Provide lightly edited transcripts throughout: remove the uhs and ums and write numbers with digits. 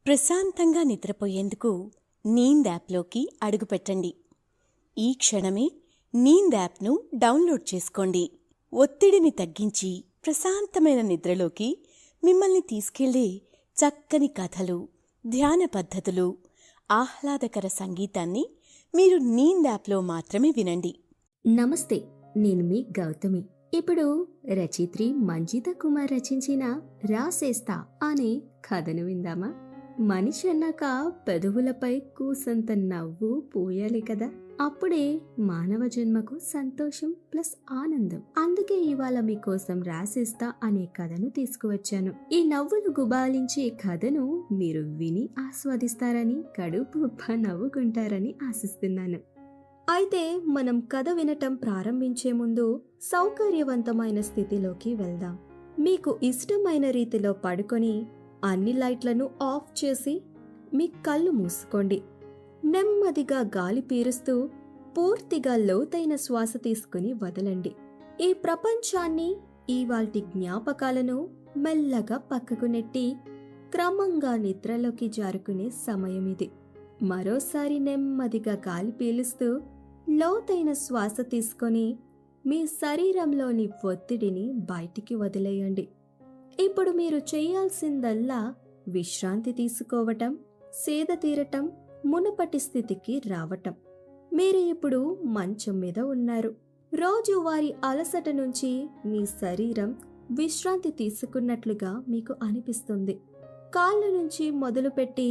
ప్రశాంతంగా నిద్రపోయేందుకు నీంద్ యాప్లోకి అడుగుపెట్టండి. ఈ క్షణమే నీంద్ యాప్ను డౌన్లోడ్ చేసుకోండి. ఒత్తిడిని తగ్గించి ప్రశాంతమైన నిద్రలోకి మిమ్మల్ని తీసుకెళ్లే చక్కని కథలు, ధ్యాన పద్ధతులు, ఆహ్లాదకర సంగీతాన్ని మీరు నీంద్ యాప్లో మాత్రమే వినండి. నమస్తే, నేను మీ గౌతమి. ఇప్పుడు రచయిత్రి మంజిత కుమార్ రచించిన రాసేస్తా అనే కథను విందామా? మనిషి అన్నాక పెదవులపై కూసంత నవ్వు పూయాలి కదా, అప్పుడే మానవ జన్మకు సంతోషం ప్లస్ ఆనందం. అందుకే ఇవాళ మీకోసం రాసేస్తా అనే కథను తీసుకువచ్చాను. ఈ నవ్వులు గుబాలించే కథను మీరు విని ఆస్వాదిస్తారని, కడుపుబ్బ నవ్వుకుంటారని ఆశిస్తున్నాను. అయితే మనం కథ వినటం ప్రారంభించే ముందు సౌకర్యవంతమైన స్థితిలోకి వెళ్దాం. మీకు ఇష్టమైన రీతిలో పడుకొని అన్ని లైట్లను ఆఫ్ చేసి మీ కళ్ళు మూసుకోండి. నెమ్మదిగా గాలి పీలుస్తూ పూర్తిగా లోతైన శ్వాస తీసుకుని వదలండి. ఈ ప్రపంచాన్ని, ఇవాల్టి జ్ఞాపకాలను మెల్లగా పక్కకు నెట్టి క్రమంగా నిద్రలోకి జారుకునే సమయం ఇది. మరోసారి నెమ్మదిగా గాలి పీలుస్తూ లోతైన శ్వాస తీసుకొని మీ శరీరంలోని ఒత్తిడిని బయటికి వదిలేయండి. ఇప్పుడు మీరు చేయాల్సిందల్లా విశ్రాంతి తీసుకోవటం, సేద తీరటం, మునుపటి స్థితికి రావటం. మీరు ఇప్పుడు మంచం మీద ఉన్నారు. రోజువారీ అలసట నుంచి మీ శరీరం విశ్రాంతి తీసుకున్నట్లుగా మీకు అనిపిస్తుంది. కాళ్ళ నుంచి మొదలుపెట్టి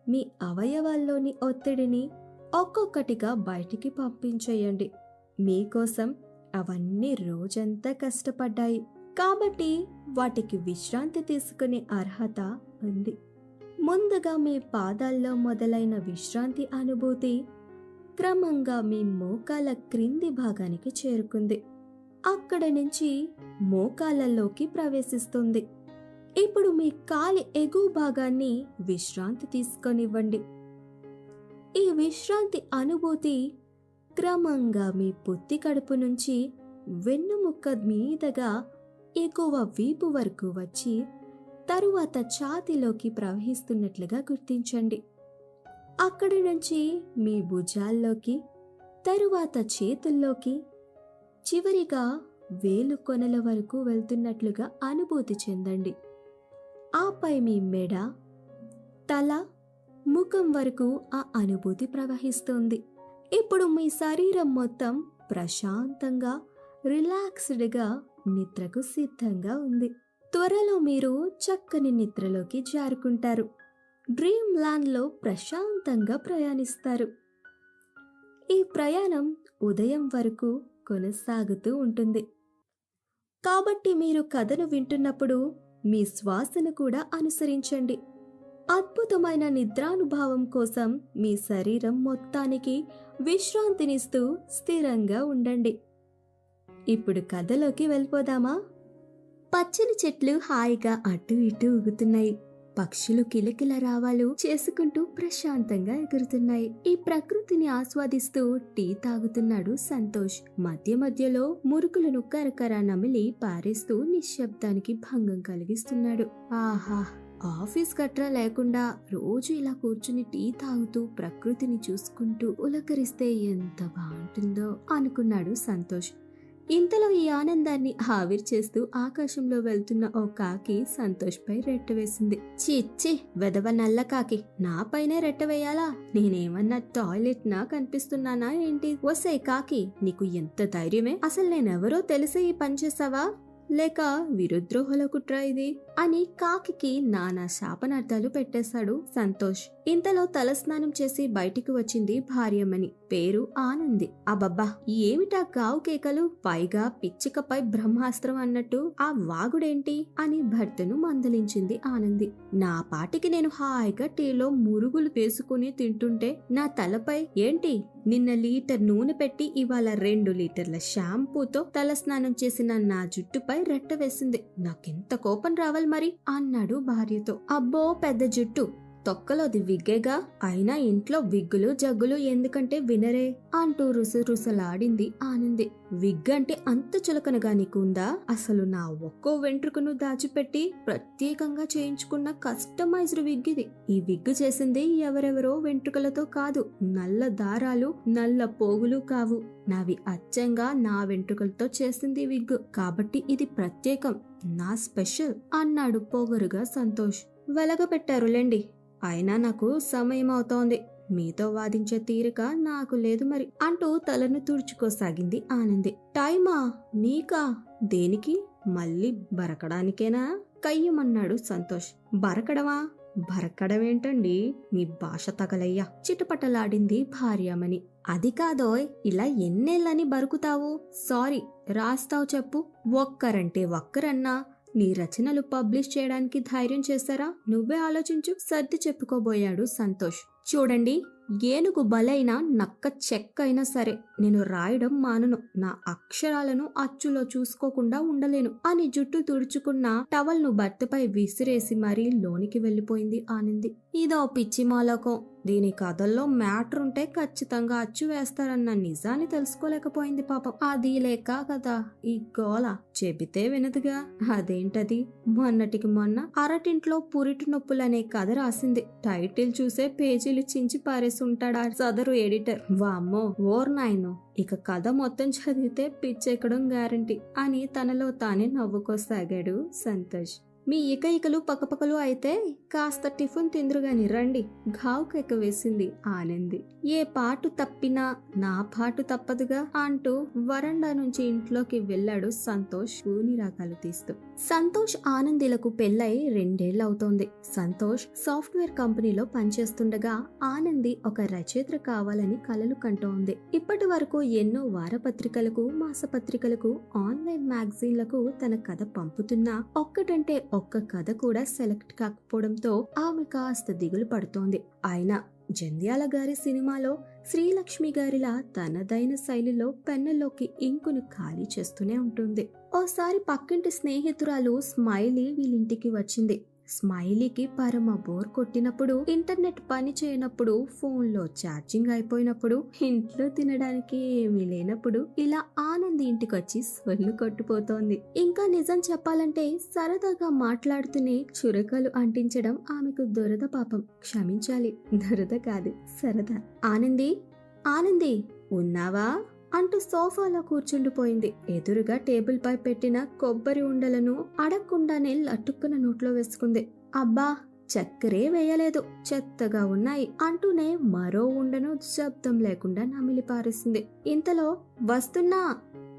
మీ అవయవాల్లోని ఒత్తిడిని ఒక్కొక్కటిగా బయటికి పంపించేయండి. మీకోసం అవన్నీ రోజంతా కష్టపడ్డాయి కాబట్టి వాటికి విశ్రాంతి తీసుకునే అర్హత ఉంది. ముందుగా మీ పాదాల్లో మొదలైన విశ్రాంతి అనుభూతి క్రమంగా మీ మోకాల క్రింది భాగానికి చేరుకుంది. అక్కడ నుంచి మోకాళ్ళలోకి ప్రవేశిస్తుంది. ఇప్పుడు మీ కాలి ఎగువ భాగాన్ని విశ్రాంతి తీసుకొనివ్వండి. ఈ విశ్రాంతి అనుభూతి క్రమంగా మీ పొత్తి కడుపు నుంచి వెన్నుముక్క మీదగా ఎగువ వీపు వరకు వచ్చి తరువాత ఛాతీలోకి ప్రవహిస్తున్నట్లుగా గుర్తించండి. అక్కడి నుంచి మీ భుజాల్లోకి, తరువాత చేతుల్లోకి, చివరిగా వేలు కొనల వరకు వెళ్తున్నట్లుగా అనుభూతి చెందండి. ఆపై మీ మెడ, తల, ముఖం వరకు ఆ అనుభూతి ప్రవహిస్తుంది. ఇప్పుడు మీ శరీరం మొత్తం ప్రశాంతంగా, రిలాక్స్డ్గా నిద్రకు సిద్ధంగా ఉంది. త్వరలో మీరు చక్కని నిద్రలోకి జారుకుంటారు. డ్రీమ్ ల్యాండ్లో ప్రశాంతంగా ప్రయాణిస్తారు. ఈ ప్రయాణం ఉదయం వరకు కొనసాగుతూ ఉంటుంది. కాబట్టి మీరు కథను వింటున్నప్పుడు మీ శ్వాసను కూడా అనుసరించండి. అద్భుతమైన నిద్రానుభవం కోసం మీ శరీరం మొత్తానికి విశ్రాంతినిస్తూ స్థిరంగా ఉండండి. ఇప్పుడు కథలోకి వెళ్ళిపోదామా? పచ్చని చెట్లు హాయిగా అటు ఇటు ఊగుతున్నాయి. పక్షులు కిలకిల రావాలు చేసుకుంటూ ప్రశాంతంగా ఎగురుతున్నాయి. ఈ ప్రకృతిని ఆస్వాదిస్తూ టీ తాగుతున్నాడు సంతోష్. మధ్య మధ్యలో మురుకులను కరకర నమిలి పారేస్తూ నిశ్శబ్దానికి భంగం కలిగిస్తున్నాడు. ఆహా, ఆఫీస్ గట్రా లేకుండా రోజు ఇలా కూర్చుని టీ తాగుతూ ప్రకృతిని చూసుకుంటూ ఉలకరిస్తే ఎంత బాగుంటుందో అనుకున్నాడు సంతోష్. ఇంతలో ఈ ఆనందాన్ని ఆవిరి చేస్తూ ఆకాశంలో వెళ్తున్న ఓ కాకి సంతోష్ పై రెట్టవేసింది. చిచ్చి, వెదవ నల్ల కాకి, నా పైనే రెట్టవేయాలా? నేనేమన్నా టాయిలెట్ నా కనిపిస్తున్నానా ఏంటి? వసే కాకి, నీకు ఎంత ధైర్యమే? అసలు నేనెవరో తెలిసే ఈ పని చేసావా, లేక విరుద్రోహుల కుట్ర ఇది అని కాకికి నానా శాపనార్థాలు పెట్టేశాడు సంతోష్. ఇంతలో తలస్నానం చేసి బయటికి వచ్చింది భార్యమణి. పేరు ఆనంది. అబ్బబ్బా, ఏమిటా గావు కేకలు? పైగా పిచ్చికపై బ్రహ్మాస్త్రం అన్నట్టు ఆ వాగుడేంటి అని భర్తను మందలించింది ఆనంది. నా పాటికి నేను హాయిగా టీలో మురుగులు వేసుకుని తింటుంటే నా తలపై ఏంటి? నిన్న లీటర్ నూనె పెట్టి ఇవాళ 2 లీటర్ల షాంపూతో తలస్నానం చేసిన నా జుట్టుపై రెట్ట వేసింది. నాకెంత కోపం రావాలి మరి అన్నాడు భార్యతో. అబ్బో, పెద్ద జుట్టు, తొక్కలోది విగ్గేగా, అయినా ఇంట్లో విగ్గులు జగ్గులు ఎందుకంటే వినరే అంటూ రుసరుసలాడింది ఆనంది. విగ్ అంటే అంత చులకనగా నీకుందా? అసలు నా ఒక్కో వెంట్రుకను దాచిపెట్టి ప్రత్యేకంగా చేయించుకున్న కస్టమైజ్డ్ విగ్ ఇది. ఈ విగ్ చేసింది ఎవరెవరో వెంట్రుకలతో కాదు, నల్ల దారాలు నల్ల పోగులు కావు, నావి అచ్చంగా నా వెంట్రుకలతో చేసింది విగ్, కాబట్టి ఇది ప్రత్యేకం, నా స్పెషల్ అన్నాడు పొగరుగా సంతోష్. వెలగబెట్టారులేండి, అయినా నాకు సమయం అవుతోంది, మీతో వాదించే తీరిక నాకు లేదు మరి అంటూ తలను తుడుచుకోసాగింది ఆనంది. టైమా? నీకా? దేనికి? మళ్ళీ బరకడానికేనా? కయ్యమన్నాడు సంతోష్. బరకడమా? బరకడమేంటండి, మీ భాష తగలయ్యా చిటపటలాడింది భార్యామణి. అది కాదోయ్, ఇలా ఎన్నేళ్ళని బరుకుతావు? సారీ రాస్తావు చెప్పు. ఒక్కరంటే ఒక్కరన్నా నీ రచనలు పబ్లిష్ చేయడానికి ధైర్యం చేశారా? నువ్వే ఆలోచించు సర్ది చెప్పుకోబోయాడు సంతోష్. చూడండి, ఏనుగు బలైనా నక్క చెక్కైనా సరే నేను రాయడం మానను, నా అక్షరాలను అచ్చులో చూసుకోకుండా ఉండలేను అని జుట్టు తుడుచుకున్న టవల్ను భర్తపై విసిరేసి మరీ లోనికి వెళ్లిపోయింది ఆనంది. ఇదో పిచ్చి మాలోకం, దీని కథల్లో మ్యాటర్ ఉంటే ఖచ్చితంగా అచ్చు వేస్తారన్న నిజాన్ని తెలుసుకోలేకపోయింది పాపం. అది లేక కదా ఈ గోల, చెబితే వినదుగా. అదేంటది? మొన్నటికి మొన్న అరటింట్లో పురిటి నొప్పులనే కథ రాసింది. టైటిల్ చూసే పేజీలు చించి పారేసుంటాడా సదరు ఎడిటర్. వామ్మో ఓర్నాయనో, ఇక కథ మొత్తం చదివితే పిచ్చెక్కడం గ్యారంటీ అని తనలో తానే నవ్వుకోసాగాడు సంతోష్. మీ ఇకలు పక్కపక్కలు అయితే కాస్త టిఫిన్ తిందురుగాని రండి, ఘావుకెక్క వేసింది ఆనంది. ఏ పాటు తప్పినా నా పాటు తప్పదుగా అంటూ వరండా నుంచి ఇంట్లోకి వెళ్లాడు సంతోష్ నిరాకాలు తీస్తూ. సంతోష్ ఆనందిలకు పెళ్ళై 2 ఏళ్లవుతోంది. సంతోష్ సాఫ్ట్వేర్ కంపెనీలో పనిచేస్తుండగా ఆనంది ఒక రచయిత్రి కావాలని కలలు కంటోంది. ఇప్పటి వరకు ఎన్నో వారపత్రికలకు మాసపత్రికలకు ఆన్లైన్ మ్యాగజైన్లకు తన కథ పంపుతున్నా ఒక్కటంటే ఒక్క కథ కూడా సెలెక్ట్ కాకపోవడంతో ఆమె కాస్త దిగులు పడుతోంది. అయినా జంధ్యాల గారి సినిమాలో శ్రీలక్ష్మి గారిలా తనదైన శైలిలో పెన్నులోకి ఇంకును ఖాళీ చేస్తూనే ఉంటుంది. ఓసారి పక్కింటి స్నేహితురాలు స్మైలీ వీళ్ళింటికి వచ్చింది. స్మైలీకి పరమ బోర్ కొట్టినప్పుడు, ఇంటర్నెట్ పని చేయనప్పుడు, ఫోన్లో ఛార్జింగ్ అయిపోయినప్పుడు, ఇంట్లో తినడానికి ఏమీ లేనప్పుడు ఇలా ఆనంది ఇంటికొచ్చి సొల్లు కొట్టుపోతోంది. ఇంకా నిజం చెప్పాలంటే సరదాగా మాట్లాడుతూనే చురకలు అంటించడం ఆమెకు దురద పాపం. క్షమించాలి, దురద కాదు సరదా. ఆనంది, ఆనంది ఉన్నావా అంటూ సోఫాలో కూర్చుండిపోయింది. ఎదురుగా టేబుల్ పై పెట్టిన కొబ్బరి ఉండలను అడగకుండానే లట్టుక్కున నోట్లో వేసుకుంది. అబ్బా, చక్కెరే వేయలేదు, చెత్తగా ఉన్నాయి అంటూనే మరో ఉండను శబ్దం లేకుండా నమిలి పారేసింది. ఇంతలో వస్తున్నా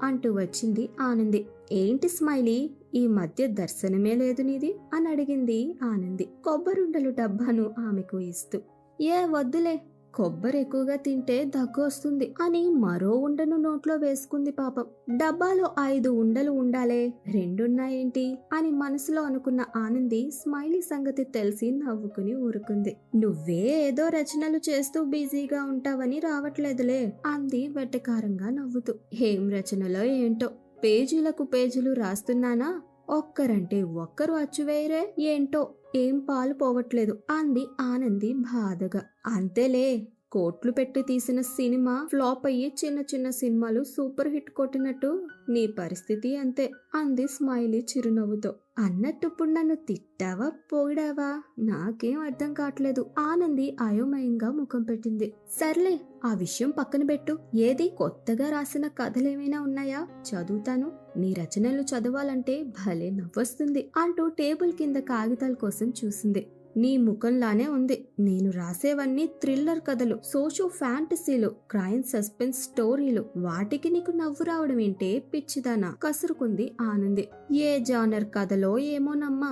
అంటూ వచ్చింది ఆనంది. ఏంటి స్మైలీ, ఈ మధ్య దర్శనమే లేదు నీది అని అడిగింది ఆనంది కొబ్బరుండలు డబ్బాను ఆమెకు ఇస్తూ. ఏ వద్దులే, కొబ్బరి ఎక్కువగా తింటే దగ్గు వస్తుంది అని మరో ఉండను నోట్లో వేసుకుంది పాపం. డబ్బాలో 5 ఉండలు ఉండాలే, 2 ఉన్నాయేంటి అని మనసులో అనుకున్న ఆనంది స్మైలీ సంగతి తెలిసి నవ్వుకుని ఊరుకుంది. నువ్వే ఏదో రచనలు చేస్తూ బిజీగా ఉంటావని రావట్లేదులే అంది వెటకారంగా నవ్వుతూ. ఏం రచనలో ఏంటో, పేజీలకు పేజీలు రాస్తున్నానా, ఒక్కరంటే ఒక్కరు అచ్చువేయరే, ఏంటో ఏం పాలు పోవట్లేదు అంది ఆనంది బాధగా. అంతేలే, కోట్లు పెట్టి తీసిన సినిమా ఫ్లాప్ అయ్యి చిన్న చిన్న సినిమాలు సూపర్ హిట్ కొట్టినట్టు నీ పరిస్థితి అంతే అంది స్మైలీ చిరునవ్వుతో. అన్నట్టుప్పుడు నన్ను తిట్టావా పొగిడావా నాకేం అర్థం కావట్లేదు ఆనంది అయోమయంగా ముఖం పెట్టింది. సర్లే, ఆ విషయం పక్కన పెట్టు. ఏది కొత్తగా రాసిన కథలేమైనా ఉన్నాయా? చదువుతాను, నీ రచనలు చదవాలంటే భలే నవ్వొస్తుంది అంటూ టేబుల్ కింద కాగితాల కోసం చూసింది. నీ ముఖంలానే ఉంది. నేను రాసేవన్నీ థ్రిల్లర్ కథలు, సోషో ఫ్యాంటసీలు, క్రైమ్ సస్పెన్స్ స్టోరీలు, వాటికి నీకు నవ్వు రావడం ఏంటే పిచ్చిదానా కసురుకుంది ఆనంది. ఏ జానర్ కథలో ఏమోనమ్మా,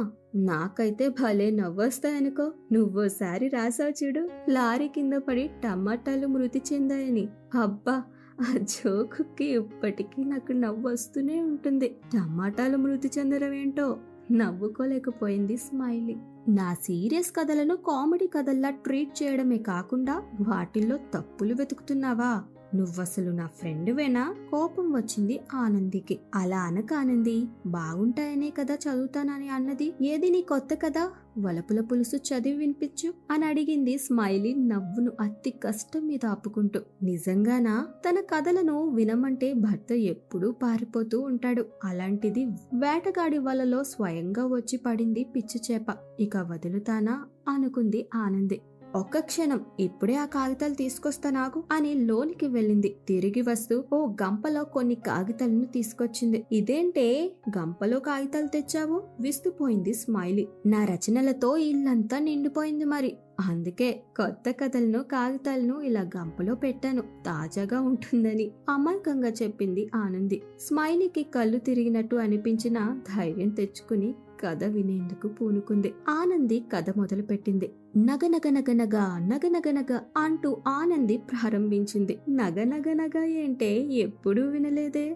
నాకైతే భలే నవ్వొస్తాయనుకో. నువ్వోసారి రాసావు చూడు, లారీ కింద పడి టమాటాలు మృతి చెందాయని. అబ్బా, ఆ జోకుకి ఇప్పటికీ నాకు నవ్వు వస్తూనే ఉంటుంది. టమాటాలు మృతి చెందడం ఏంటో నవ్వుకోలేకపోయింది స్మైలీ. నా సీరియస్ కథలను కామెడీ కథల్లా ట్రీట్ చేయడమే కాకుండా వాటిల్లో తప్పులు వెతుకుతున్నావా? నువ్వసలు నా ఫ్రెండ్వేనా? కోపం వచ్చింది ఆనందికి. అలా అనక ఆనంది, బాగుంటాయనే కదా చదువుతానని అన్నది. ఏది నీ కొత్త కదా, వలపుల పులుసు చదివి వినిపించు అని అడిగింది స్మైలీ నవ్వును అతి కష్టం మీద ఆపుకుంటూ. నిజంగానా? తన కథలను వినమంటే భర్త ఎప్పుడూ పారిపోతూ ఉంటాడు. అలాంటిది వేటగాడి వలలో స్వయంగా వచ్చి పడింది పిచ్చి చేప. ఇక వదులుతానా అనుకుంది ఆనంది. ఒక్క క్షణం, ఇప్పుడే ఆ కాగితాలు తీసుకొస్తానాగు అని లోనికి వెళ్ళింది. తిరిగి వస్తూ ఓ గంపలో కొన్ని కాగితాలను తీసుకొచ్చింది. ఇదేంటే గంపలో కాగితాలు తెచ్చావు? విస్తుపోయింది స్మైలీ. నా రచనలతో ఇల్లంతా నిండిపోయింది మరి, అందుకే కొత్త కథలను కాగితాలను ఇలా గంపలో పెట్టాను, తాజాగా ఉంటుందని అమాయకంగా చెప్పింది ఆనంది. స్మైలీకి కళ్ళు తిరిగినట్టు అనిపించినా ధైర్యం తెచ్చుకుని కథ వినేందుకు పూనుకుంది. ఆనంది కథ మొదలు పెట్టింది. నగనగనగనగ నగనగనగ అంటూ ఆనంది ప్రారంభించింది. నగనగనగ ఏంటే, ఎప్పుడూ వినలేదే,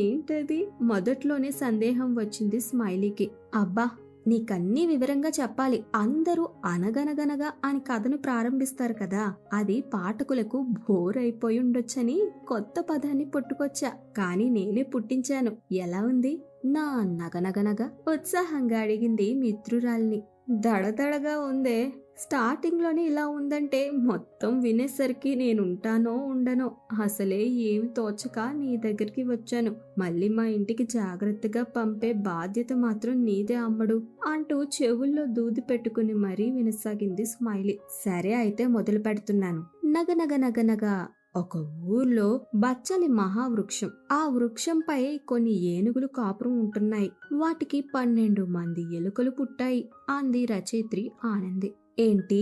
ఏంటది? మొదట్లోనే సందేహం వచ్చింది స్మైలీకి. అబ్బా, నీకన్నీ వివరంగా చెప్పాలి. అందరూ అనగనగనగా అని కథను ప్రారంభిస్తారు కదా, అది పాఠకులకు బోర్ అయిపోయి ఉండొచ్చని కొత్త పదాన్ని పుట్టుకొచ్చా. కానీ నేనే పుట్టించాను. ఎలా ఉంది నా నగనగనగా? ఉత్సాహంగా అడిగింది మిత్రురాల్ని. దడదడగా ఉందే. స్టార్టింగ్ లోనే ఇలా ఉందంటే మొత్తం వినేసరికి నేనుంటానో ఉండనో అసలే ఏమి తోచక నీ దగ్గరికి వచ్చాను. మళ్ళీ మా ఇంటికి జాగ్రత్తగా పంపే బాధ్యత మాత్రం నీదే అమ్మడు అంటూ చెవుల్లో దూది పెట్టుకుని మరీ వినసాగింది స్మైలీ. సరే అయితే మొదలు పెడుతున్నాను. నగనగనగనగా. ఒక ఊర్లో బచ్చలి మహావృక్షం. ఆ వృక్షంపై కొన్ని ఏనుగులు కాపురం ఉంటున్నాయి. వాటికి 12 మంది ఎలుకలు పుట్టాయి అంది రచయిత్రి ఆనంది. ఏంటి,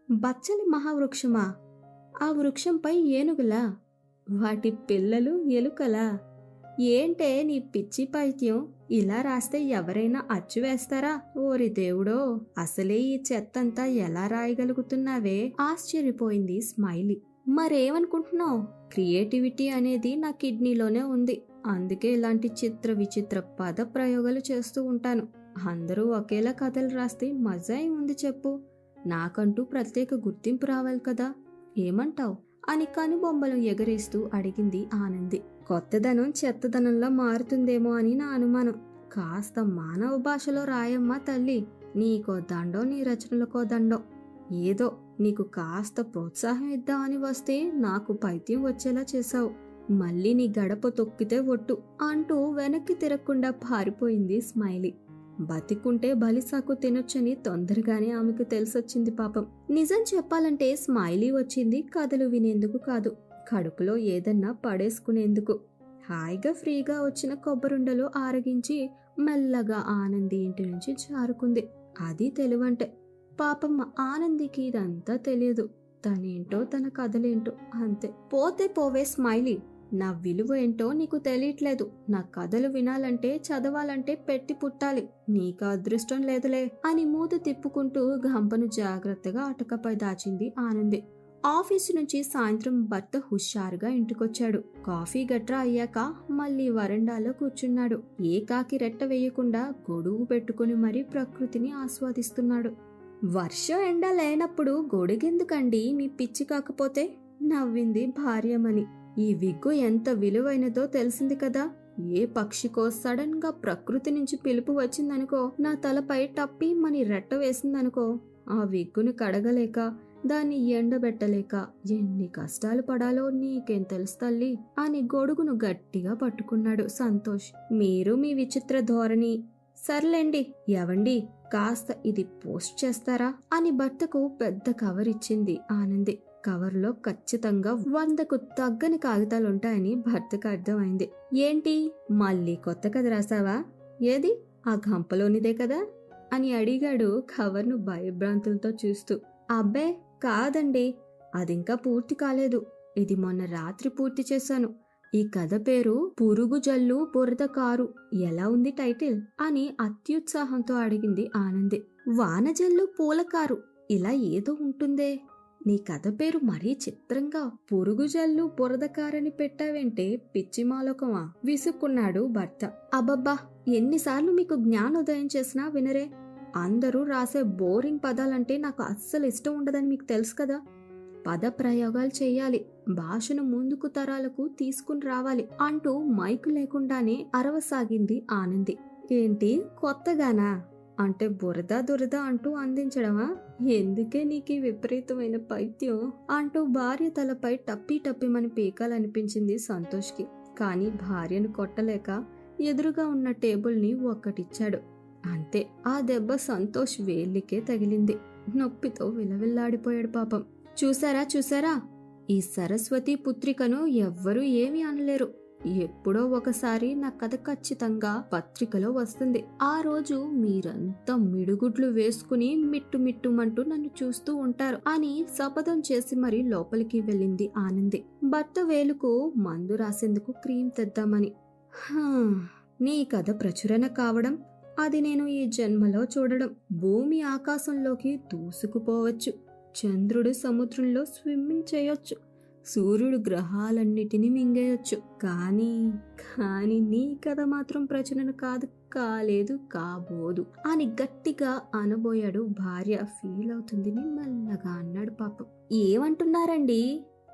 బచ్చలి మహావృక్షమా? ఆ వృక్షంపై ఏనుగులా? వాటి పిల్లలు ఎలుకలా? ఏంటే నీ పిచ్చి పైత్యం? ఇలా రాస్తే ఎవరైనా అచ్చు వేస్తారా? ఓరి దేవుడో, అసలే ఈ చెత్తంతా ఎలా రాయగలుగుతున్నావే? ఆశ్చర్యపోయింది స్మైలీ. మరేమనుకుంటున్నావు? క్రియేటివిటీ అనేది నా కిడ్నీలోనే ఉంది. అందుకే ఇలాంటి చిత్ర విచిత్ర పద ప్రయోగాలు చేస్తూ ఉంటాను. అందరూ ఒకేలా కథలు రాస్తే మజా ఏముంది చెప్పు? నాకంటూ ప్రత్యేక గుర్తింపు రావాలి కదా, ఏమంటావ్ అని కనుబొమ్మలు ఎగరేస్తూ అడిగింది ఆనంది. కొత్తదనం చెత్తదనంలా మారుతుందేమో అని నా అనుమానం. కాస్త మానవ భాషలో రాయమ్మా తల్లి. నీకో దండం, నీ రచనలకో దండం. ఏదో నీకు కాస్త ప్రోత్సాహం ఇద్దామని వస్తే నాకు పైత్యం వచ్చేలా చేశావు. మళ్ళీ నీ గడప తొక్కితే ఒట్టు అంటూ వెనక్కి తిరగకుండా పారిపోయింది స్మైలీ. బతికుంటే బలిసాకు తినొచ్చని తొందరగానే ఆమెకు తెలిసొచ్చింది పాపం. నిజం చెప్పాలంటే స్మైలీ వచ్చింది కథలు వినేందుకు కాదు, కడుపులో ఏదన్నా పడేసుకునేందుకు. హాయిగా ఫ్రీగా వచ్చిన కొబ్బరుండలు ఆరగించి మెల్లగా ఆనంది ఇంటి నుంచి జారుకుంది. అది తెలివంటే. పాపం ఆనందికి ఇదంతా తెలియదు. తనేంటో తన కథలేంటో అంతే. పోతే పోవే స్మైలీ, నా విలువ ఏంటో నీకు తెలియట్లేదు. నా కథలు వినాలంటే చదవాలంటే పెట్టి పుట్టాలి. నీకు అదృష్టం లేదులే అని మూత తిప్పుకుంటూ గంపను జాగ్రత్తగా అటకపై దాచింది ఆనంది. ఆఫీసు నుంచి సాయంత్రం భర్త హుషారుగా ఇంటికొచ్చాడు. కాఫీ గట్రా అయ్యాక మళ్ళీ వరండాలో కూర్చున్నాడు. ఏ కాకి రెట్ట వేయకుండా గొడుగు పెట్టుకుని మరీ ప్రకృతిని ఆస్వాదిస్తున్నాడు. వర్షం ఎండ లేనప్పుడు గొడుగెందుకండి మీ పిచ్చి కాకపోతే? నవ్వింది భార్యమని. ఈ విగ్గు ఎంత విలువైనదో తెలిసింది కదా. ఏ పక్షికో సడన్ గా ప్రకృతి నుంచి పిలుపు వచ్చిందనుకో, నా తలపై టప్పి మని రెట్ట వేసిందనుకో, ఆ విగ్గును కడగలేక దాన్ని ఎండబెట్టలేక ఎన్ని కష్టాలు పడాలో నీకేం తెలుసు తల్లి అని గొడుగును గట్టిగా పట్టుకున్నాడు సంతోష్. మీరు మీ విచిత్ర ధోరణి. సర్లేండి, ఎవండి కాస్త ఇది పోస్ట్ చేస్తారా అని భర్తకు పెద్ద కవర్ ఇచ్చింది ఆనంది. కవర్లో ఖచ్చితంగా 100కు తగ్గని కాగితాలుంటాయని భర్తకు అర్థమైంది. ఏంటి, మళ్ళీ కొత్త కథ రాసావా? ఏది, ఆ గంపలోనిదే కదా అని అడిగాడు కవర్ను భయభ్రాంతులతో చూస్తూ. అబ్బే కాదండి, అదింకా పూర్తి కాలేదు. ఇది మొన్న రాత్రి పూర్తి చేశాను. ఈ కథ పేరు పురుగు జల్లు బురద కారు. ఎలా ఉంది టైటిల్ అని అత్యుత్సాహంతో అడిగింది ఆనంది. వానజల్లు పూలకారు ఇలా ఏదో ఉంటుందే. నీ కథ పేరు మరీ చిత్రంగా పురుగు జల్లు బురద కారని పెట్టావేంటే, పిచ్చి మాలోకమా విసుక్కున్నాడు భర్త. అబ్బబ్బా, ఎన్నిసార్లు మీకు జ్ఞానోదయం చేసినా వినరే. అందరూ రాసే బోరింగ్ పదాలంటే నాకు అస్సలు ఇష్టం ఉండదని మీకు తెలుసు కదా. పద ప్రయోగాలు చెయ్యాలి, భాషను ముందుకు తరాలకు తీసుకుని రావాలి అంటూ మైకు లేకుండానే అరవసాగింది ఆనంది. ఏంటి కొత్తగానా? అంటే బురద దురద అంటూ అందించడమా? ఎందుకే నీకు విపరీతమైన పైత్యం అంటూ భార్య తలపై టప్పి టప్పిమని పీకాలనిపించింది సంతోష్కి. కానీ భార్యను కొట్టలేక ఎదురుగా ఉన్న టేబుల్ని ఒక్కటిచ్చాడు. అంతే, ఆ దెబ్బ సంతోష్ వేలికే తగిలింది. నొప్పితో విలవిల్లాడిపోయాడు పాపం. చూసారా ఈ సరస్వతి పుత్రికను ఎవ్వరూ ఏమీ అనలేరు. ఎప్పుడో ఒకసారి నా కథ ఖచ్చితంగా పత్రికలో వస్తుంది. ఆ రోజు మీరంతా మిడుగుడ్లు వేసుకుని మిట్టుమంటూ నన్ను చూస్తూ ఉంటారు అని శపథం చేసి మరీ లోపలికి వెళ్ళింది ఆనంది. భర్త వేలుకు మందు రాసేందుకు క్రీం తెద్దామని. నీ కథ ప్రచురణ కావడం, అది నేను ఈ జన్మలో చూడడం. భూమి ఆకాశంలోకి దూసుకుపోవచ్చు, చంద్రుడు సముద్రంలో స్విమ్మింగ్ చేయొచ్చు, సూర్యుడు గ్రహాలన్నిటినీ మింగేయొచ్చు. కానీ నీ కథ మాత్రం ప్రచురణ కాలేదు, కాబోదు అని గట్టిగా అనబోయాడు. భార్య ఫీల్ అవుతుంది మెల్లగా అన్నాడు. పాపం ఏమంటున్నారండి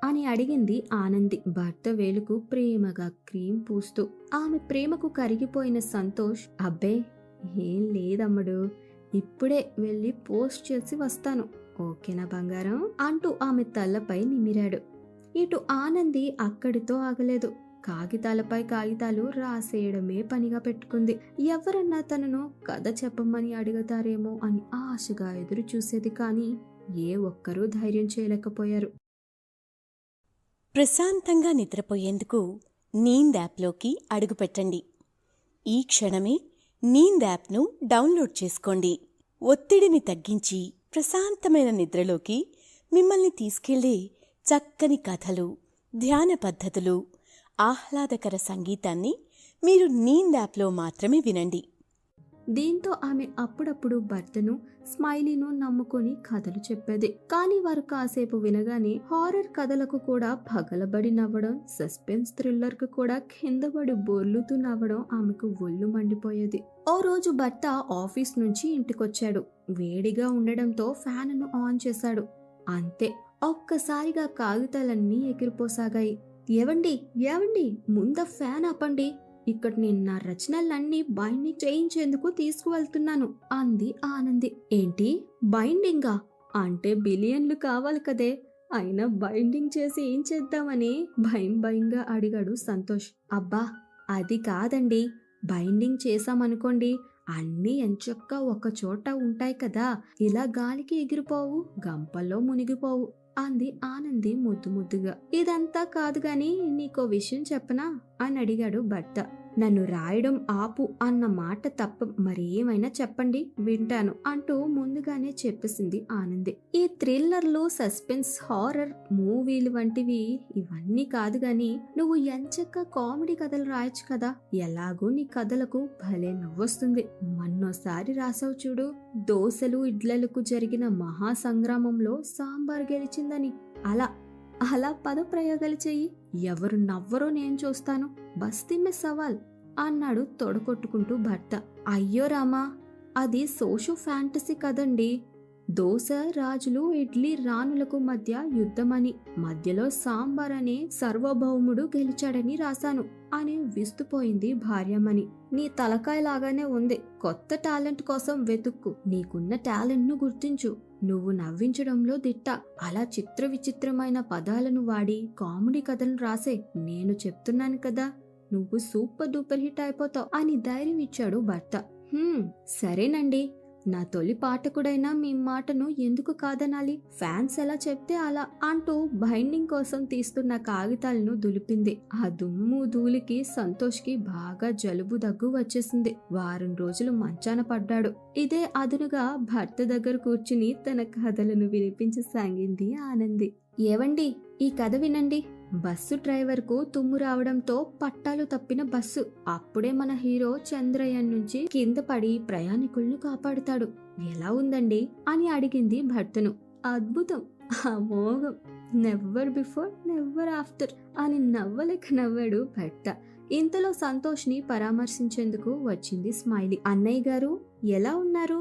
అని అడిగింది ఆనంది, భర్త వేలుకు ప్రేమగా క్రీం పూస్తూ. ఆమె ప్రేమకు కరిగిపోయిన సంతోష్, అబ్బే ఏం లేదమ్మడు, ఇప్పుడే వెళ్ళి పోస్ట్ చేసి వస్తాను, ఓకేనా బంగారం అంటూ ఆమె తలపై నిమిరాడు. ఇటు ఆనంది అక్కడితో ఆగలేదు. కాగితాలపై కాగితాలు రాసేయడమే పనిగా పెట్టుకుంది. ఎవరన్నా తనను కథ చెప్పమని అడుగుతారేమో అని ఆశగా ఎదురు చూసేది. కానీ ఏ ఒక్కరూ ధైర్యం చేయలేకపోయారు. ప్రశాంతంగా నిద్రపోయేందుకు నీంద్ యాప్లోకి అడుగుపెట్టండి. ఈ క్షణమే నీంద్ యాప్ను డౌన్లోడ్ చేసుకోండి. ఒత్తిడిని తగ్గించి ప్రశాంతమైన నిద్రలోకి మిమ్మల్ని తీసుకెళ్లే చక్కని కథలు, ధ్యాన పద్ధతులు, ఆహ్లాదకర సంగీతాన్ని మీరు నీంద్ యాప్లో మాత్రమే వినండి. దీంతో ఆమె అప్పుడప్పుడు భర్తను, స్మైలీను నమ్ముకొని కథలు చెప్పేది. కానీ వారు కాసేపు వినగానే హారర్ కథలకు కూడా పగలబడి నవ్వడం, సస్పెన్స్ థ్రిల్లర్ కు కూడా కిందపడి బొర్లుతూ నవ్వడం ఆమెకు ఒళ్ళు మండిపోయేది. ఓ రోజు భర్త ఆఫీస్ నుంచి ఇంటికొచ్చాడు. వేడిగా ఉండడంతో ఫ్యాన్ను ఆన్ చేశాడు. అంతే, ఒక్కసారిగా కాగితాలన్నీ ఎగిరిపోసాగాయి. ఏవండి ముంద ఫ్యాన్ ఆపండి, ఇక్కడ నేను నా రచనలన్నీ బైండింగ్ చేయించేందుకు తీసుకువెళ్తున్నాను అంది ఆనంది. ఏంటి బైండింగా? అంటే బిలియన్లు కావాలి కదే, అయినా బైండింగ్ చేసి ఏం చేద్దామని భయంగా అడిగాడు సంతోష్. అబ్బా అది కాదండి, బైండింగ్ చేశామనుకోండి అన్నీ ఎంచక్కా ఒక చోట ఉంటాయి కదా, ఇలా గాలికి ఎగిరిపోవు, గంపల్లో మునిగిపోవు అంది ఆనంది ముద్దుగా. ఇదంతా కాదు గాని నీకో విషయం చెప్పనా అని అడిగాడు భర్త. నన్ను రాయడం ఆపు అన్న మాట తప్ప మరేమైనా చెప్పండి వింటాను అంటూ ముందుగానే చెప్పేసింది ఆనంది. ఈ థ్రిల్లర్లు, సస్పెన్స్, హారర్ మూవీలు వంటివి ఇవన్నీ కాదు గాని నువ్వు ఎంచక్క కామెడీ కథలు రాయొచ్చు కదా, ఎలాగో నీ కథలకు భలే నవ్వొస్తుంది. మొన్నోసారి రాసావు చూడు, దోశలు ఇడ్లలకు జరిగిన మహా సంగ్రామంలో సాంబార్ గెలిచిందని, అలా పదప్రయోగాలు చెయ్యి, ఎవరు నవ్వరో నేను చూస్తాను, బస్తీమే సవాల్ అన్నాడు తొడకొట్టుకుంటూ భర్త. అయ్యో రామా, అది సోషో ఫ్యాంటసీ కదండి. దోశ రాజులు, ఇడ్లీ రాణులకు మధ్య యుద్ధమని, మధ్యలో సాంబార్ అనే సర్వభౌముడు గెలిచాడని రాశాను అని విస్తుపోయింది భార్యమణి. నీ తలకాయలాగానే ఉంది, కొత్త టాలెంట్ కోసం వెతుక్కు, నీకున్న టాలెంట్ ను గుర్తించు, నువ్వు నవ్వించడంలో దిట్ట, అలా చిత్ర విచిత్రమైన పదాలను వాడి కామెడీ కథలను రాసే, నేను చెప్తున్నాను కదా నువ్వు సూపర్ డూపర్ హిట్ అయిపోతావు అని ధైర్యం ఇచ్చాడు భర్త. సరేనండి, నా తొలి పాఠకుడైనా మీ మాటను ఎందుకు కాదనాలి, ఫ్యాన్స్ ఎలా చెప్తే అలా అంటూ బైండింగ్ కోసం తీస్తున్న కాగితాలను దులిపింది. ఆ దుమ్ము ధూళికి సంతోష్కి బాగా జలుబు దగ్గు వచ్చేసింది. వారం రోజులు మంచాన పడ్డాడు. ఇదే అదునుగా భర్త దగ్గర కూర్చుని తన కథలను వినిపించసాగింది ఆనంది. ఏవండి ఈ కథ వినండి. బస్సు డ్రైవర్ కు తుమ్ము రావడంతో పట్టాలు తప్పిన బస్సు. అప్పుడే మన హీరో చంద్రయాన్ నుంచి కింద పడి ప్రయాణికులను కాపాడుతాడు. ఎలా ఉందండి అని అడిగింది భర్తను. అద్భుతం, అమోఘం, నెవర్ బిఫోర్ నెవర్ ఆఫ్టర్ అని నవ్వాడు భర్త. ఇంతలో సంతోష్ ని పరామర్శించేందుకు వచ్చింది స్మైలీ. అన్నయ్య గారు ఎలా ఉన్నారు?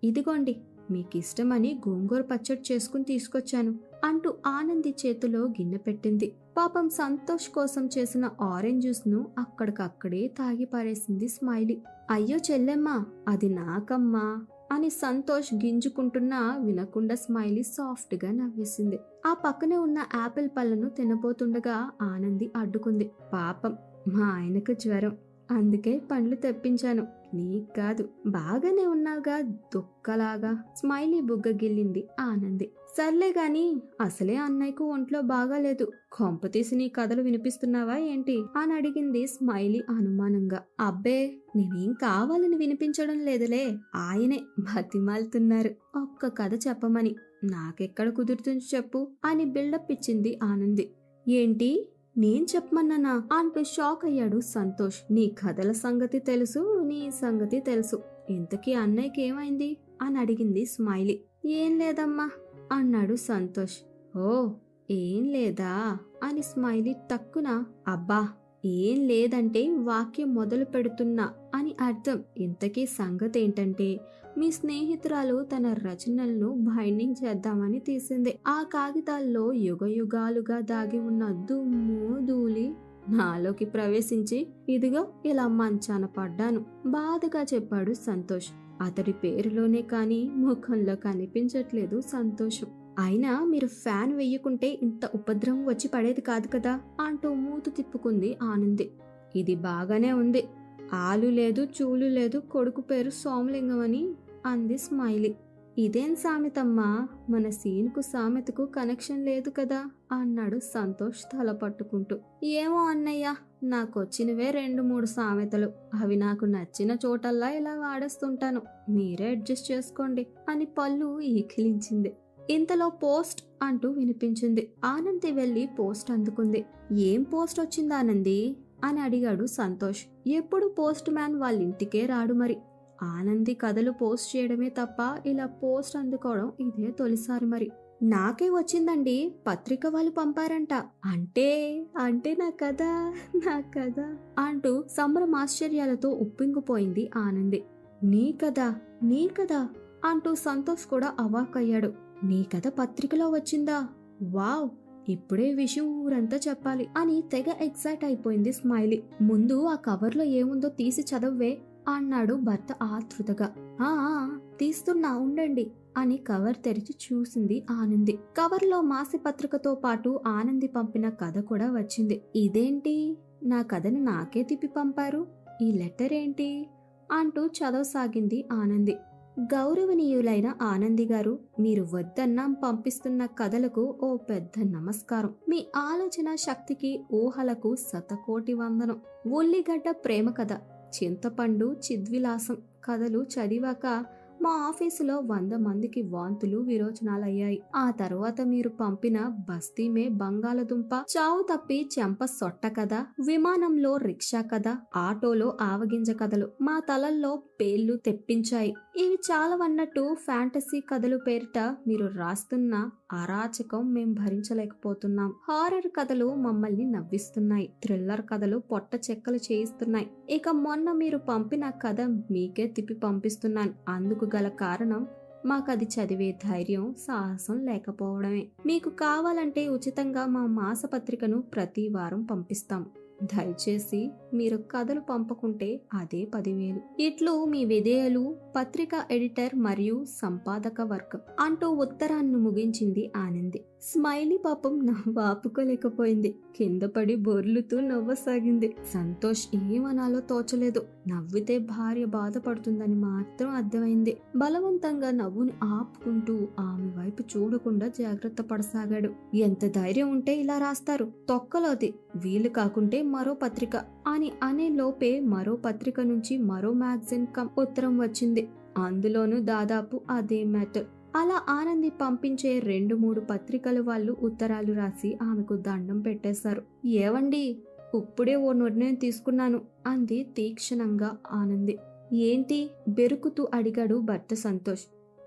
ఇదిగోండి మీకిష్టమని గోంగూర పచ్చడి చేసుకుని తీసుకొచ్చాను అంటూ ఆనంది చేతిలో గిన్నె పెట్టింది. పాపం సంతోష్ కోసం చేసిన ఆరెంజ్ జ్యూస్ ను అక్కడికక్కడే తాగి పారేసింది స్మైలీ. అయ్యో చెల్లెమ్మా, అది నాకమ్మా అని సంతోష్ గింజుకుంటున్నా వినకుండా స్మైలీ సాఫ్ట్ గా నవ్వేసింది. ఆ పక్కనే ఉన్న యాపిల్ పళ్ళను తినబోతుండగా ఆనంది అడ్డుకుంది. పాపం మా ఆయనకు జ్వరం, అందుకే పండ్లు తెప్పించాను, నీకు కాదు. బాగానే ఉన్నావుగా దుక్కలాగా స్మైలీ బుగ్గ గిల్లింది ఆనంది. సర్లే గాని అసలే అన్నయ్యకు ఒంట్లో బాగాలేదు, కొంపతీసి నీ కథలు వినిపిస్తున్నావా ఏంటి అని అడిగింది స్మైలీ అనుమానంగా. అబ్బే, నేనేం కావాలని వినిపించడం లేదులే, ఆయనే బతిమాలుతున్నారు ఒక్క కథ చెప్పమని. నాకెక్కడ కుదురుతుంది చెప్పు అని బిల్డప్ ఇచ్చింది ఆనంది. ఏంటి, నేను చెప్పమన్నానా అంటూ షాక్ అయ్యాడు సంతోష్. నీ కథల సంగతి తెలుసు, నీ సంగతి తెలుసు, ఇంతకీ అన్నయ్యకి ఏమైంది అని అడిగింది స్మైలీ. ఏం లేదమ్మా అన్నాడు సంతోష్. ఓ, ఏం లేదా అని స్మైలీ టక్కున. అబ్బా, ఏం లేదంటే వాక్యం మొదలు పెడుతున్నా అని అర్థం. ఇంతకీ సంగతి ఏంటంటే మీ స్నేహితురాలు తన రచనలను బైండింగ్ చేద్దామని తీసింది. ఆ కాగితాల్లో యుగయుగాలుగా దాగి ఉన్న దుమ్ము ధూళి నాలోకి ప్రవేశించి ఇదిగో ఇలా మంచాన పడ్డాను బాధగా చెప్పాడు సంతోష్. అతడి పేరులోనే కాని ముఖంలో కనిపించట్లేదు సంతోషం. అయినా మీరు ఫ్యాన్ వెయ్యకుంటే ఇంత ఉపద్రవం వచ్చి పడేది కాదు కదా అంటూ మూతు తిప్పుకుంది ఆనంది. ఇది బాగానే ఉంది, ఆలు లేదు చూలు లేదు, కొడుకు పేరు సోమలింగం అని అంది స్మైలీ. ఇదేం సామెతమ్మా, మన సీన్కు సామెతకు కనెక్షన్ లేదు కదా అన్నాడు సంతోష్ తల పట్టుకుంటూ. ఏమో అన్నయ్య, నాకొచ్చినవే 2-3 సామెతలు, అవి నాకు నచ్చిన చోటల్లా ఇలా వాడేస్తుంటాను, మీరే అడ్జస్ట్ చేసుకోండి అని పళ్ళు ఈకిలించింది. ఇంతలో పోస్ట్ అంటూ వినిపించింది. ఆనంది వెళ్లి పోస్ట్ అందుకుంది. ఏం పోస్ట్ వచ్చింది ఆనంది అని అడిగాడు సంతోష్. ఎప్పుడు పోస్ట్ మ్యాన్ వాళ్ళింటికే రాడు మరి. ఆనంది కథలు పోస్ట్ చేయడమే తప్ప ఇలా పోస్ట్ అందుకోవడం ఇదే తొలిసారి మరి. నాకే వచ్చిందండి, పత్రిక వాళ్ళు పంపారంట. అంటే అంటే నా కథ అంటూ సంభ్రమాశ్చర్యాలతో ఉప్పింగిపోయింది ఆనంది. నీ కథ అంటూ సంతోష్ కూడా అవాకయ్యాడు. నీ కథ పత్రికలో వచ్చిందా? వావ్, ఇప్పుడే విషయం ఊరంతా చెప్పాలి అని తెగ ఎక్సైట్ అయిపోయింది స్మైలీ. ముందు ఆ కవర్లో ఏముందో తీసి చదవ్వే అన్నాడు భర్త ఆతృతగా. ఆ తీస్తున్నా ఉండండి అని కవర్ తెరిచి చూసింది ఆనంది. కవర్లో మాసపత్రికతో పాటు ఆనంది పంపిన కథ కూడా వచ్చింది. ఇదేంటి, నా కథను నాకే తిప్పి పంపారు, ఈ లెటర్ ఏంటి అంటూ చదవసాగింది ఆనంది. గౌరవనీయులైన ఆనంది గారు, మీరు వద్దన్నా పంపిస్తున్న కథలకు ఓ పెద్ద నమస్కారం. మీ ఆలోచన శక్తికి ఊహలకు శతకోటి వందనం. ఉల్లిగడ్డ ప్రేమ కథ, చింతపండు చిద్విలాసం కథలు చదివాక మా ఆఫీసులో 100 మందికి వాంతులు విరోచనాలయ్యాయి. ఆ తర్వాత మీరు పంపిన బస్తీమే బంగాళదుంప, చావు తప్పి చెంప సొట్ట కథ, విమానంలో రిక్షా కథ, ఆటోలో ఆవగింజ కథలు మా తలల్లో పేర్లు తెప్పించాయి. ఇవి చాలవన్నట్టు ఫ్యాంటసీ కథలు పేరిట మీరు రాస్తున్న అరాచకం మేం భరించలేకపోతున్నాం. హారర్ కథలు మమ్మల్ని నవ్విస్తున్నాయి, థ్రిల్లర్ కథలు పొట్ట చెక్కలు చేయిస్తున్నాయి. ఇక మొన్న మీరు పంపిన కథ మీకే తిప్పి పంపిస్తున్నాను. అందుకు గల కారణం మాకది చదివే ధైర్యం సాహసం లేకపోవడమే. మీకు కావాలంటే ఉచితంగా మా మాసపత్రికను ప్రతి వారం పంపిస్తాం. దయచేసి మీరు కథలు పంపకుంటే అదే 10,000. ఇట్లు మీ విధేయులు, పత్రిక ఎడిటర్ మరియు సంపాదక వర్గం అంటూ ఉత్తరాన్ని ముగించింది ఆనంది. స్మైలీ పాపం నవ్వాపుకోలేకపోయింది. కింద పడి బొర్లుతూ నవ్వసాగింది. సంతోష్ ఏమనాలో తోచలేదు. నవ్వితే భార్య బాధపడుతుందని మాత్రం అర్థమైంది. బలవంతంగా నవ్వుని ఆపుకుంటూ ఆమె వైపు చూడకుండా జాగ్రత్త పడసాగాడు. ఎంత ధైర్యం ఉంటే ఇలా రాస్తారు, తొక్కలోది, వీలు కాకుంటే మరో పత్రిక అని అనే లోపే మరో పత్రిక నుంచి మరో మ్యాగజైన్ ఉత్తరం వచ్చింది. అందులోనూ దాదాపు అదే మ్యాటర్. అలా ఆనంది పంపించే 2-3 పత్రికల వాళ్ళు ఉత్తరాలు రాసి ఆమెకు దండం పెట్టేశారు. ఏవండి, ఇప్పుడే ఓ నిర్ణయం తీసుకున్నాను అంది తీక్షణంగా ఆనంది. ఏంటి బెరుకుతూ అడిగాడు భర్త సంతోష్.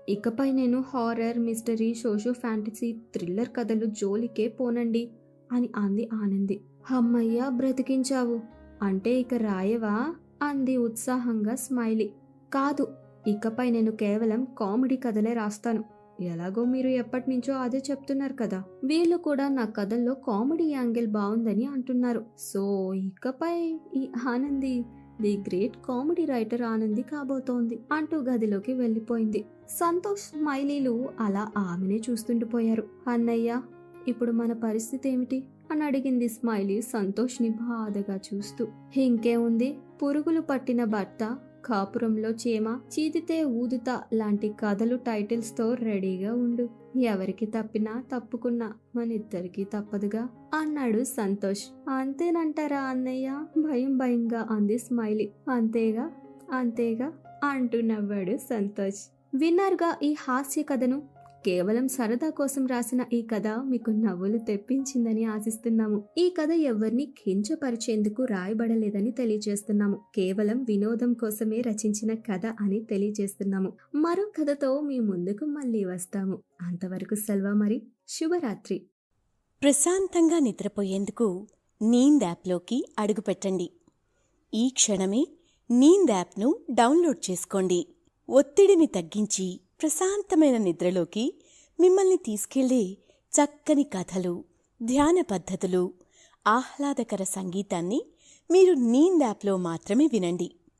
ఇకపై నేను horror, mystery, socio fantasy, thriller కథలు జోలికే పోనండి అని అంది ఆనంది. అమ్మయ్యా, బ్రతికించావు. అంటే ఇక రాయవా అంది ఉత్సాహంగా స్మైలీ. కాదు, ఇకపై నేను కేవలం కామెడీ కథలే రాస్తాను. ఎలాగో మీరు ఎప్పటినుంచో అదే చెప్తున్నారు కదా. వీళ్ళు కూడా నా కథల్లో కామెడీ యాంగిల్ బాగుందని అంటున్నారు. సో ఇకపై ఈ Anandi the great comedy writer Anandi కాబోతోంది అంటూ గదిలోకి వెళ్ళిపోయింది. సంతోష్, స్మైలీలు అలా ఆమెనే చూస్తుండిపోయారు. అన్నయ్య, ఇప్పుడు మన పరిస్థితి ఏమిటి అని అడిగింది స్మైలీ సంతోష్ని బాధగా చూస్తూ. ఇంకేముంది, పురుగులు పట్టిన భర్త, కాపురంలో చీమ, చీదితే ఊదుతా లాంటి కథలు టైటిల్స్ తో రెడీగా ఉండు. ఎవరికి తప్పినా తప్పుకున్నా మనిద్దరికీ తప్పదుగా అన్నాడు సంతోష్. అంతేనంటారా అన్నయ్య? భయం భయంగా అంది స్మైలీ. అంతేగా అంతేగా అంటూ నవ్వాడు సంతోష్. విన్నారుగా ఈ హాస్య కథను. కేవలం సరదా కోసం రాసిన ఈ కథ మీకు నవ్వులు తెప్పించిందని ఆశిస్తున్నాము. ఈ కథ ఎవరిని కించపరిచేందుకు రాయబడలేదని తెలియజేస్తున్నాము. కేవలం వినోదం కోసమే రచించిన కథ అని తెలియజేస్తున్నాము. మరో కథతో మీ ముందుకు మళ్ళీ వస్తాము. అంతవరకు సెలవు మరి. శుభరాత్రి. ప్రశాంతంగా నిద్రపోయేందుకు నీంద్ యాప్లోకి అడుగుపెట్టండి. ఈ క్షణమే నీంద్ యాప్ను డౌన్లోడ్ చేసుకోండి. ఒత్తిడిని తగ్గించి ప్రశాంతమైన నిద్రలోకి మిమ్మల్ని తీసుకెళ్లే చక్కని కథలు, ధ్యాన పద్ధతులు, ఆహ్లాదకర సంగీతాన్ని మీరు నీంద్ యాప్లో మాత్రమే వినండి.